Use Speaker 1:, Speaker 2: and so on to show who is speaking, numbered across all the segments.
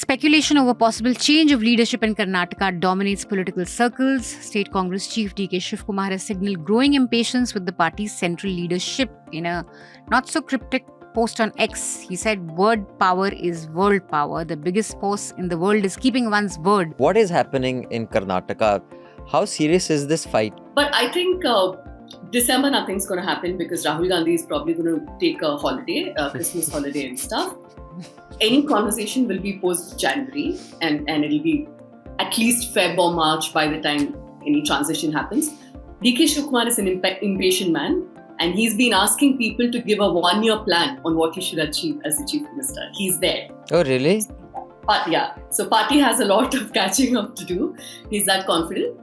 Speaker 1: Speculation over possible change of leadership in Karnataka dominates political circles. State Congress Chief D K Shivakumar has signaled growing impatience with the party's central leadership. In a not-so-cryptic post on X, he said, "Word power is world power. The biggest force in the world is keeping one's word."
Speaker 2: What is happening in Karnataka? How serious is this fight?
Speaker 3: But I think December nothing's going to happen because Rahul Gandhi is probably going to take a holiday, Christmas holiday and stuff. Any conversation will be post-January and it'll be at least Feb or March by the time any transition happens. D K Shivakumar is an impatient man and he's been asking people to give a one-year plan on what he should achieve as the Chief Minister. He's there.
Speaker 2: Oh, really?
Speaker 3: But yeah, so party has a lot of catching up to do. He's that confident.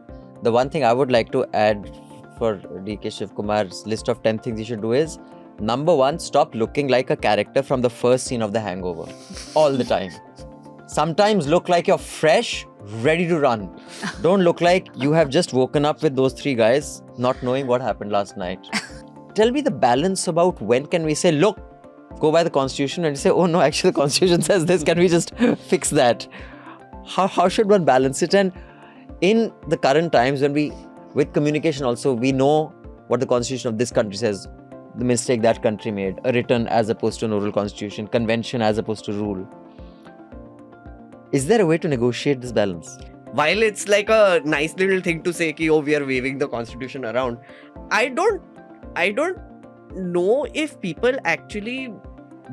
Speaker 2: The one thing I would like to add for D K Shivakumar's list of 10 things you should do is, number 1, stop looking like a character from the first scene of The Hangover all the time. Sometimes look like you're fresh, ready to run. Don't look like you have just woken up with those 3 guys not knowing what happened last night. Tell me the balance about when can we say, look, go by the constitution, and say, oh no, actually the constitution says this, can we just fix that? How should one balance it? And in the current times when with communication also, we know what the constitution of this country says, the mistake that country made, a written as opposed to an oral constitution, convention as opposed to rule. Is there a way to negotiate this balance?
Speaker 4: While it's like a nice little thing to say, ki, oh, we are waving the constitution around, I don't know if people actually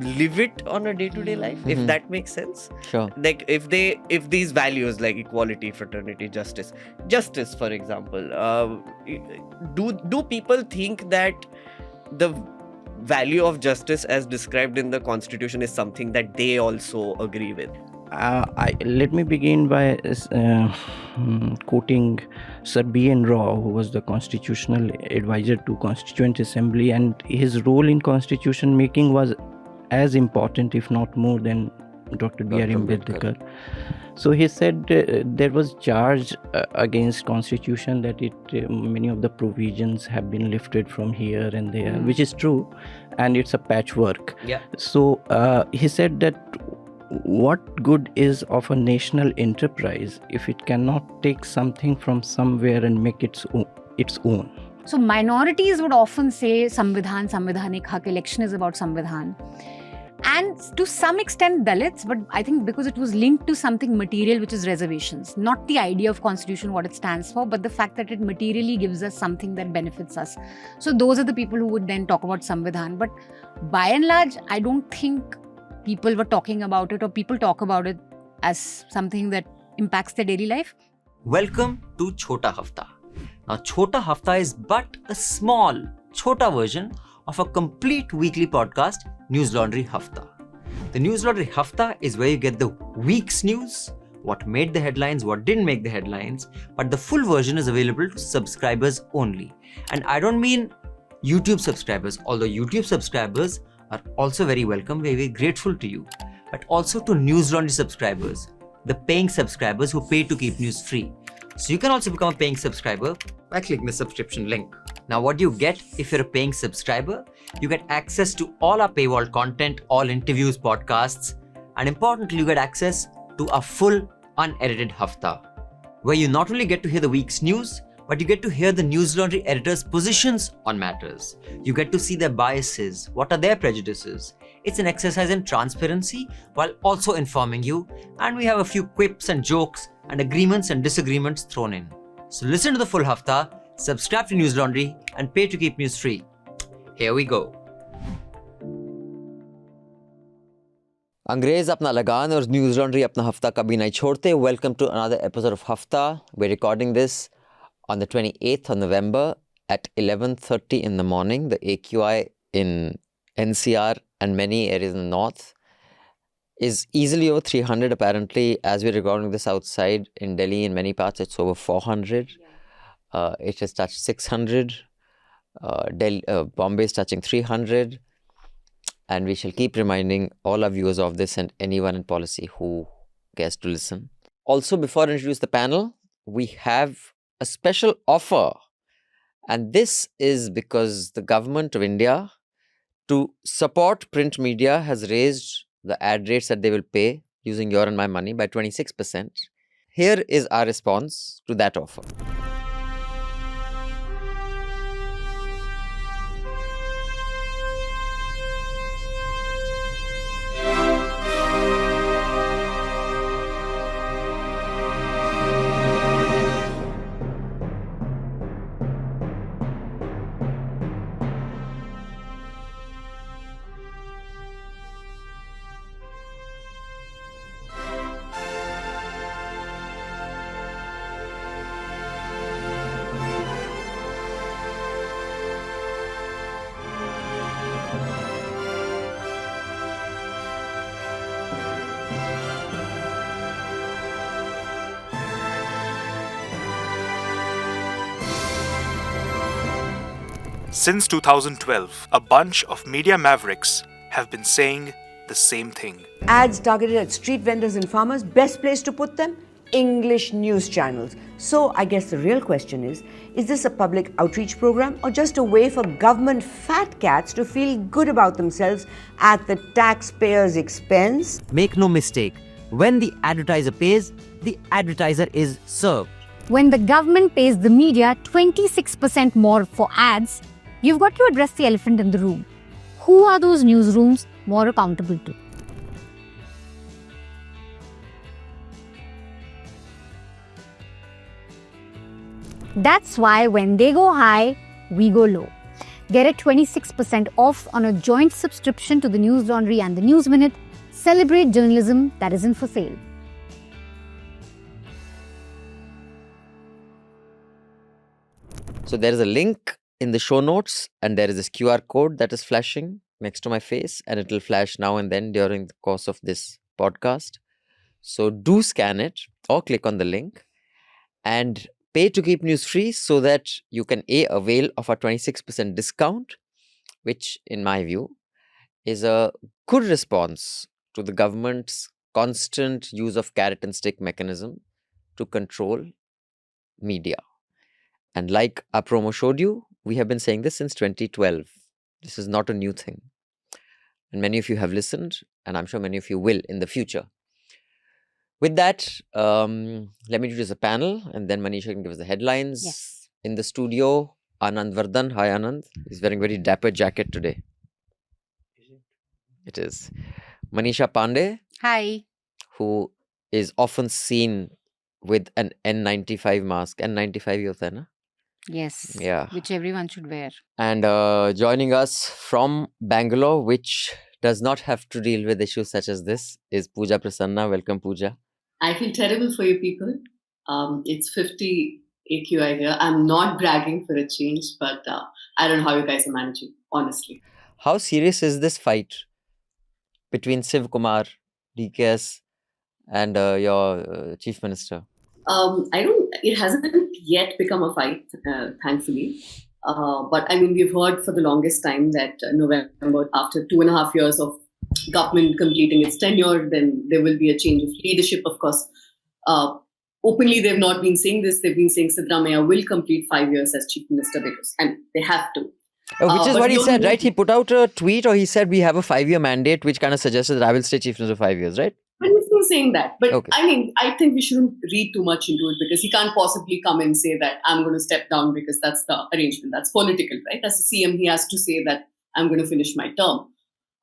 Speaker 4: live it on a day-to-day life, if that makes sense.
Speaker 2: Sure.
Speaker 4: Like if these values like equality, fraternity, justice for example, do people think that the value of justice as described in the constitution is something that they also agree with?
Speaker 5: Let me begin by quoting Sir B.N. Rao, who was the constitutional advisor to Constituent Assembly, and his role in constitution making was as important, if not more, than Dr. B.R. Ambedkar. So he said there was charge against constitution that many of the provisions have been lifted from here and there, which is true, and it's a patchwork.
Speaker 4: Yeah.
Speaker 5: So he said that what good is of a national enterprise if it cannot take something from somewhere and make its own?
Speaker 1: So minorities would often say Samvidhan, Samvidhanik Haq, election is about Samvidhan. And to some extent Dalits, but I think because it was linked to something material, which is reservations. Not the idea of constitution, what it stands for, but the fact that it materially gives us something that benefits us. So those are the people who would then talk about Samvidhan. But by and large, I don't think people were talking about it, or people talk about it as something that impacts their daily life.
Speaker 6: Welcome to Chhota Hafta. Now, Chhota Hafta is but a small, chhota version of a complete weekly podcast, Newslaundry Hafta. The Newslaundry Hafta is where you get the week's news, what made the headlines, what didn't make the headlines, but the full version is available to subscribers only. And I don't mean YouTube subscribers, although YouTube subscribers are also very welcome, we're very grateful to you, but also to Newslaundry subscribers, the paying subscribers who pay to keep news free. So you can also become a paying subscriber by clicking the subscription link. Now, what do you get if you're a paying subscriber? You get access to all our paywall content, all interviews, podcasts, and importantly, you get access to a full unedited Hafta, where you not only get to hear the week's news, but you get to hear the Newslaundry editors' positions on matters. You get to see their biases, what are their prejudices. It's an exercise in transparency while also informing you, and we have a few quips and jokes and agreements and disagreements thrown in. So listen to the full Hafta, subscribe to Newslaundry, and pay to keep news free. Here we go.
Speaker 2: अंग्रेज अपना लगान और Newslaundry अपना हफ्ता कभी नहीं छोड़ते. Welcome to another episode of Hafta. We're recording this on the 28th of November at 11:30 in the morning. The AQI in NCR and many areas in the north is easily over 300 apparently. As we're recording this outside in Delhi, in many parts it's over 400. It has touched 600. Bombay is touching 300. And we shall keep reminding all our viewers of this and anyone in policy who cares to listen. Also, before I introduce the panel, we have a special offer. And this is because the government of India, to support print media, has raised the ad rates that they will pay using your and my money by 26%. Here is our response to that offer.
Speaker 7: Since 2012, a bunch of media mavericks have been saying the same thing.
Speaker 8: Ads targeted at street vendors and farmers, best place to put them? English news channels. So I guess the real question is this a public outreach program or just a way for government fat cats to feel good about themselves at the taxpayers' expense?
Speaker 6: Make no mistake, when the advertiser pays, the advertiser is served.
Speaker 1: When the government pays the media 26% more for ads, you've got to address the elephant in the room. Who are those newsrooms more accountable to? That's why when they go high, we go low. Get a 26% off on a joint subscription to the Newslaundry and the News Minute. Celebrate journalism that isn't for sale.
Speaker 2: So there is a link in the show notes and there is this QR code that is flashing next to my face, and it will flash now and then during the course of this podcast. So do scan it or click on the link and pay to keep news free so that you can avail of a 26% discount, which in my view is a good response to the government's constant use of carrot and stick mechanism to control media. And like our promo showed you, we have been saying this since 2012. This is not a new thing. And many of you have listened, and I'm sure many of you will in the future. With that, let me introduce a panel, and then Manisha can give us the headlines.
Speaker 1: Yes.
Speaker 2: In the studio, Anand Vardhan. Hi, Anand. He's wearing a very dapper jacket today. It is. Manisha Pande,
Speaker 1: Hi.
Speaker 2: who is often seen with an N95 mask. N95 ही होता है ना?
Speaker 1: Yes.
Speaker 2: Yeah.
Speaker 1: Which everyone should wear.
Speaker 2: And joining us from Bangalore, which does not have to deal with issues such as this, is Pooja Prasanna. Welcome, Pooja.
Speaker 3: I feel terrible for you people. It's 50 AQI here. I'm not bragging for a change, but I don't know how you guys are managing, honestly.
Speaker 2: How serious is this fight between Shivakumar, DKS, and your Chief Minister?
Speaker 3: It hasn't yet become a fight, thankfully. But I mean, we've heard for the longest time that November, after 2.5 years of government completing its tenure, then there will be a change of leadership. Of course, openly they've not been saying this. They've been saying Siddaramaiah will complete 5 years as Chief Minister because, and they have to.
Speaker 2: Which is
Speaker 3: but
Speaker 2: what he
Speaker 3: we all
Speaker 2: said,
Speaker 3: know-
Speaker 2: right? He put out a tweet, or he said we have a 5-year mandate, which kind of suggested that I will stay Chief Minister for 5 years, right?
Speaker 3: But he's still saying that. But
Speaker 2: Okay.
Speaker 3: I mean, I think we shouldn't read too much into it because he can't possibly come and say that I'm going to step down because that's the arrangement. That's political, right? As a CM, he has to say that I'm going to finish my term.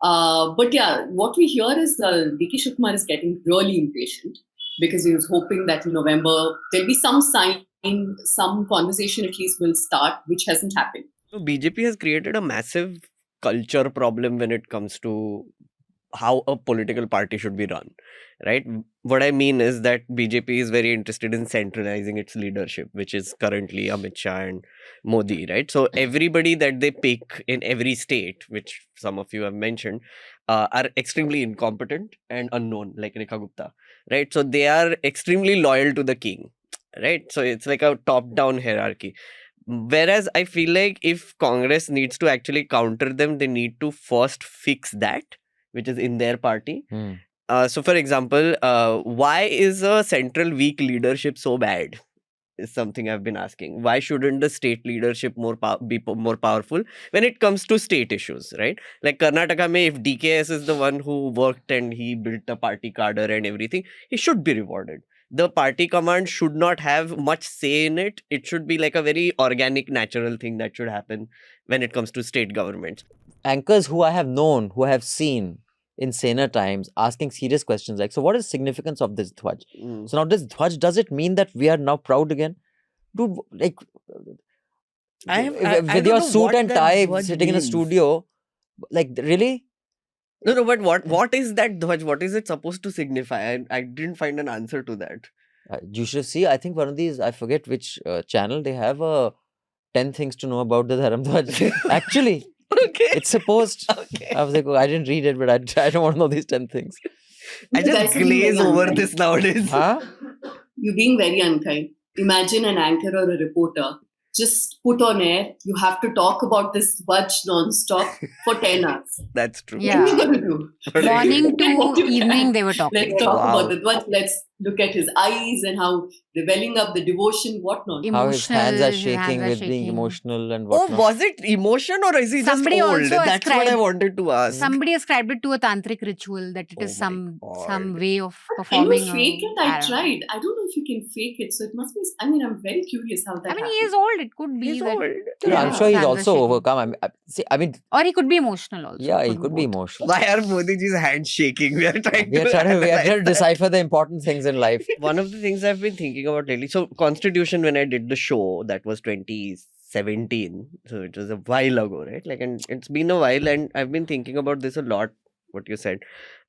Speaker 3: But yeah, what we hear is D K Shivakumar is getting really impatient because he was hoping that in November there'll be some sign, some conversation at least will start, which hasn't happened.
Speaker 4: So BJP has created a massive culture problem when it comes to how a political party should be run, right? What I mean is that BJP is very interested in centralizing its leadership, which is currently Amit Shah and Modi, right? So everybody that they pick in every state, which some of you have mentioned, are extremely incompetent and unknown, like Rekha Gupta, right? So they are extremely loyal to the king, right? So it's like a top-down hierarchy. Whereas I feel like if Congress needs to actually counter them, they need to first fix that, which is in their party. So for example, why is a central weak leadership so bad? is something I've been asking. Why shouldn't the state leadership be more powerful when it comes to state issues, right? Like Karnataka mein, if DKS is the one who worked and he built the party cadre and everything, he should be rewarded. The party command should not have much say in it. It should be like a very organic, natural thing that should happen when it comes to state governments.
Speaker 2: Anchors who I have known, who I have seen in saner times, asking serious questions like, so what is the significance of this Dhwaj? So now this Dhwaj, does it mean that we are now proud again? Dude, like, with your suit and tie sitting in a studio, like, really?
Speaker 4: No, but what is that Dhwaj? What is it supposed to signify? I didn't find an answer to that.
Speaker 2: You should see, I think one of these, I forget which channel, they have 10 things to know about the Dharam Dhwaj. Actually,
Speaker 4: Okay.
Speaker 2: it's supposed.
Speaker 4: Okay.
Speaker 2: I was like, oh, I didn't read it, but I don't want to know these 10 things.
Speaker 4: I just glaze over this nowadays.
Speaker 2: Huh?
Speaker 3: You're being very unkind. Imagine an anchor or a reporter just put on air. You have to talk about this Dhwaj non-stop for 10 hours.
Speaker 4: That's true.
Speaker 1: Yeah.
Speaker 3: What are you going to do?
Speaker 1: Morning to evening they were talking.
Speaker 3: Let's talk
Speaker 2: Wow.
Speaker 3: about the Dhwaj. Let's look at his eyes and how they're welling up, the devotion, whatnot.
Speaker 2: How his hands are
Speaker 1: His hands
Speaker 2: shaking
Speaker 1: are
Speaker 2: with being
Speaker 1: shaking.
Speaker 2: emotional and
Speaker 4: Oh,
Speaker 2: whatnot.
Speaker 4: was it emotion or is he
Speaker 1: Somebody
Speaker 4: just old?
Speaker 1: also
Speaker 4: That's what I
Speaker 1: ascribed-
Speaker 4: wanted to ask.
Speaker 1: Somebody ascribed it to a tantric ritual, that it
Speaker 4: Oh
Speaker 1: is
Speaker 4: my
Speaker 1: some
Speaker 4: God.
Speaker 1: way of
Speaker 3: Can
Speaker 1: performing.
Speaker 3: you fake it?
Speaker 1: I
Speaker 3: I
Speaker 1: don't know.
Speaker 3: tried. I don't know if you can fake it. So it must be. I mean, I'm very curious how that
Speaker 1: I mean, he
Speaker 3: happens.
Speaker 1: is old. It could be
Speaker 4: He's
Speaker 1: that.
Speaker 4: old.
Speaker 2: Yeah, I'm
Speaker 3: Yeah.
Speaker 2: sure he's
Speaker 1: Hands are
Speaker 2: also
Speaker 1: shaking.
Speaker 2: overcome. I mean,
Speaker 1: Or he could be emotional also.
Speaker 2: yeah, he
Speaker 1: Could
Speaker 2: could be
Speaker 1: both.
Speaker 2: emotional.
Speaker 4: Why are Modi ji's hands shaking? We are trying
Speaker 2: We are
Speaker 4: to
Speaker 2: trying to
Speaker 4: analyze that.
Speaker 2: decipher the important things in life.
Speaker 4: One of the things I've been thinking about lately. So, Constitution, when I did the show, that was 2017. So, it was a while ago, right? Like, and it's been a while, and I've been thinking about this a lot, what you said.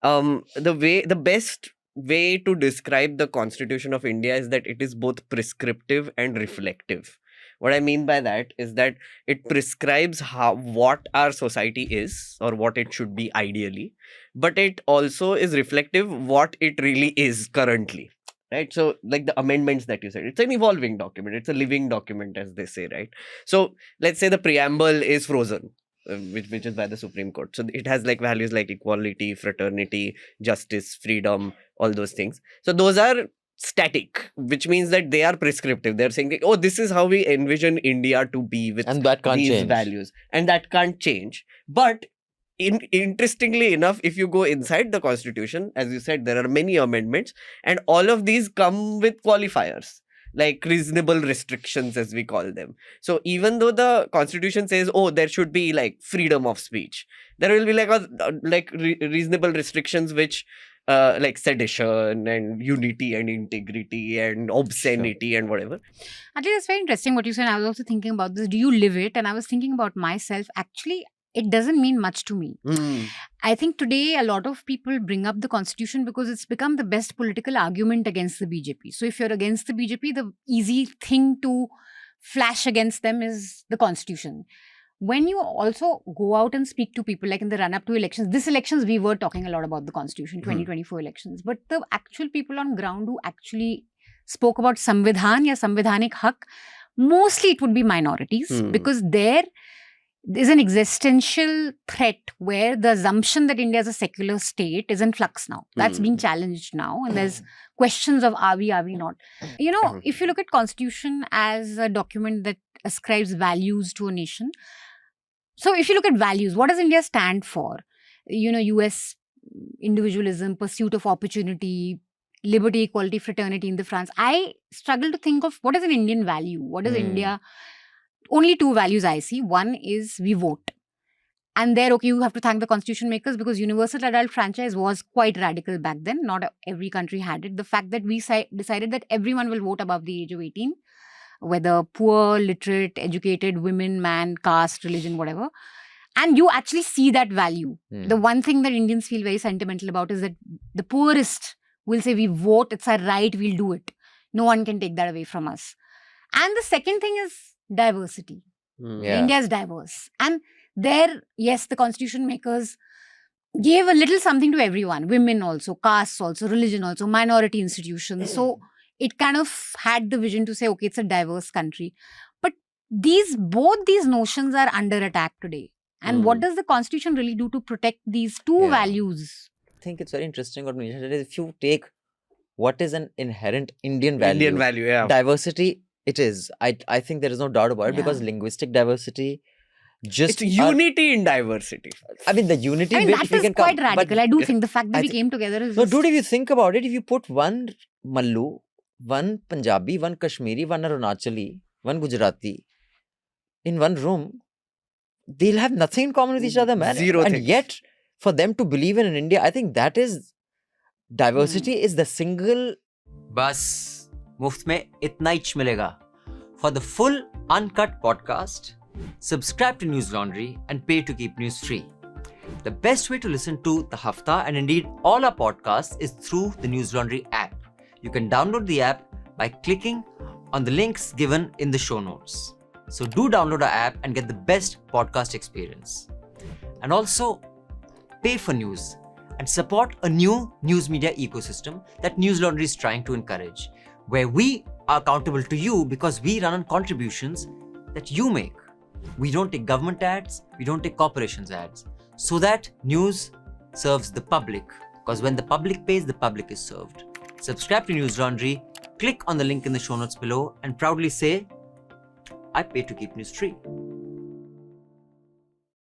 Speaker 4: The best way to describe the Constitution of India is that it is both prescriptive and reflective. What I mean by that is that it prescribes what our society is or what it should be ideally, but it also is reflective what it really is currently. Right. So, like the amendments that you said, it's an evolving document. It's a living document, as they say, right? So, let's say the preamble is frozen, which is by the Supreme Court. So, it has like values like equality, fraternity, justice, freedom, all those things. So, those are static, which means that they are prescriptive. They're saying, oh, this is how we envision India to be with
Speaker 2: And that can't
Speaker 4: these
Speaker 2: change.
Speaker 4: values. And that can't change. But interestingly enough, if you go inside the Constitution, as you said, there are many amendments, and all of these come with qualifiers, like reasonable restrictions, as we call them. So even though the Constitution says, oh, there should be like freedom of speech, there will be like reasonable restrictions which like sedition and unity and integrity and obscenity and whatever.
Speaker 1: Actually, it's very interesting what you said. I was also thinking about this. Do you live it? And I was thinking about myself. Actually, it doesn't mean much to me. I think today a lot of people bring up the Constitution because it's become the best political argument against the BJP. So if you're against the BJP, the easy thing to flash against them is the Constitution. When you also go out and speak to people, like in the run-up to elections, this elections we were talking a lot about the Constitution, 2024 elections. But the actual people on ground who actually spoke about Samvidhan ya Samvidhanik Hak, mostly it would be minorities because there is an existential threat where the assumption that India is a secular state is in flux now. That's being challenged now, and there's questions of are we not. You know, if you look at Constitution as a document that ascribes values to a nation, so if you look at values, what does India stand for? You know, US individualism, pursuit of opportunity, liberty, equality, fraternity in the France. I struggle to think of what is an Indian value. What is India? Only two values I see. One is we vote. And there, okay, you have to thank the constitution makers because universal adult franchise was quite radical back then. Not every country had it. The fact that we decided that everyone will vote above the age of 18, whether poor, literate, educated, women, man, caste, religion, whatever. And you actually see that value. The one thing that Indians feel very sentimental about is that the poorest will say, we vote, it's our right, we'll do it. No one can take that away from us. And the second thing is diversity. India is diverse. And there, yes, the constitution makers gave a little something to everyone. Women also, castes also, religion also, minority institutions. So it kind of had the vision to say, okay, it's a diverse country. But both these notions are under attack today. And what does the constitution really do to protect these two values?
Speaker 2: I think it's very interesting what Manisha said is if you take what is an inherent Indian value,
Speaker 4: yeah.
Speaker 2: diversity It is. I think there is no doubt about it because
Speaker 1: Yeah.
Speaker 2: linguistic diversity just
Speaker 4: It's unity in diversity.
Speaker 2: I mean, the unity
Speaker 1: I mean,
Speaker 2: bit
Speaker 1: that
Speaker 2: we
Speaker 1: is
Speaker 2: can
Speaker 1: quite
Speaker 2: come, but
Speaker 1: radical. I do think the fact that
Speaker 2: I
Speaker 1: we
Speaker 2: thi-
Speaker 1: came together is
Speaker 2: no,
Speaker 1: just-
Speaker 2: dude, if you think about it, if you put one Mallu, one Punjabi, one Kashmiri, one Arunachali, one Gujarati in one room, they'll have nothing in common with each other, man.
Speaker 4: Zero
Speaker 2: and
Speaker 4: things.
Speaker 2: yet, for them to believe in India, I think that is diversity is the single.
Speaker 6: बस मुफ्त में इतना ही मिलेगा. For the full uncut podcast, subscribe to News Laundry and pay to keep news free. The best way to listen to the Hafta and indeed all our podcasts is through the News Laundry app. You can download the app by clicking on the links given in the show notes. So do download our app and get the best podcast experience. And also pay for news and support a new news media ecosystem that News Laundry is trying to encourage, where we are accountable to you because we run on contributions that you make. We don't take government ads, we don't take corporations ads, so that news serves the public, because when the public pays, the public is served. Subscribe to News Laundry, click on the link in the show notes below and proudly say, I pay to keep news free.